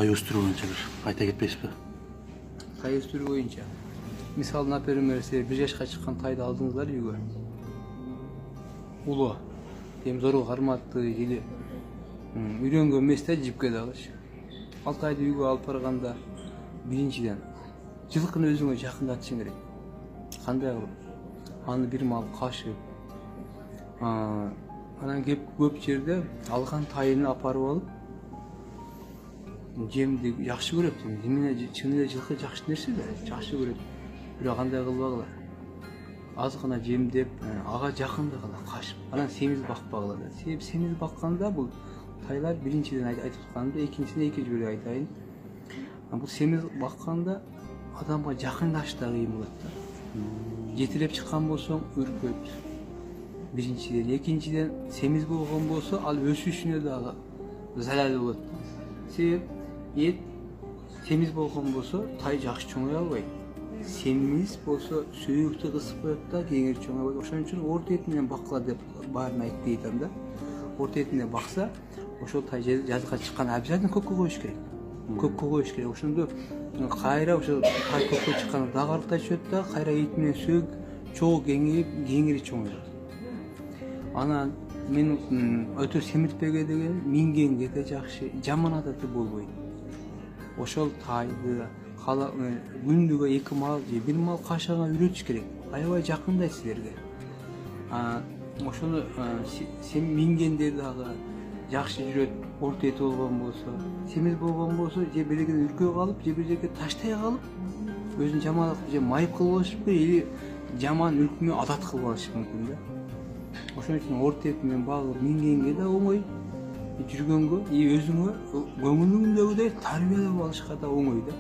тай өстүрүү боюнча бир айта кетпейсизби? Тай өстүрүү боюнча мисалы, например, сиз 1 жашка чыккан тайды алдыңыздар үйгө. Улуу, эми зорго карматты или үйрөнгөн эмес да, жипке дагычы. Ал тайды үйгө алып барганда биринчиден жылкыны өзүңө жакындатышың керек. Кандай кылып? Аны бир маал кашып, анан көп жерде алган тайын апарып алып, жемди жакшы көрөт. Эмне чын эле жылкы жакшы нерсе да, жакшы көрөт. Бирок кандай кылбагыла? Аз гана жемдеп, ага жакындагыла, кашып, анан семиз бакпагыла да. Себеби семиз бакканда бул тайлар биринчиден айтып атканымда, экинчиден экинчи бөлүк айтайын. Бул семиз бакканда адамга жакындаш да кыйын болот да. Жетелеп чыккан болсоң үркөт. Биринчиден, экинчиден семиз болгон болсо, ал өсүшүнө дагы залал болот. Себеп эт семиз болгон болсо, тай жакшы чоңой албайт. Семиз болсо сөөктү кысып коет да, кеңири чоңойбойт. Ошон үчүн орто эт менен баккыла деп баарын айтты айтам да. Орто эт менен бакса, ошол тай жазга чыкканда обязательно көккө коюш керек. Көккө коюш керек. Ошондо кайра ошо тай көккө чыкканда дагы аркай түшөт да, кайра эт менен сөөк чогуу кеңейип, кеңири чоңойот. Анан мен өтө семиртпеге деген мингенге да жакшы, жаман адаты болбойт. Ошол тайды күндүгө 2 маал же 1 маал кашыганга үйрөтүш керек. Аябай жакындайт силерге. Ошону мингендер дагы жакшы жүрөт. Орто эт болгон болсо, семиз болгон болсо, же бир жерге үркөй калып, же бир жерге таштай калып, өзүн жаман же майып кылып алышы мүмкүн, или жаман үркмө адат кылып алышы мүмкүн да. Ошон үчүн орто эт менен багып мингенге да оңой, жүргөнгө, өзүңө көңүлүңдөгүдөй тарбиялап алышка да оңой да.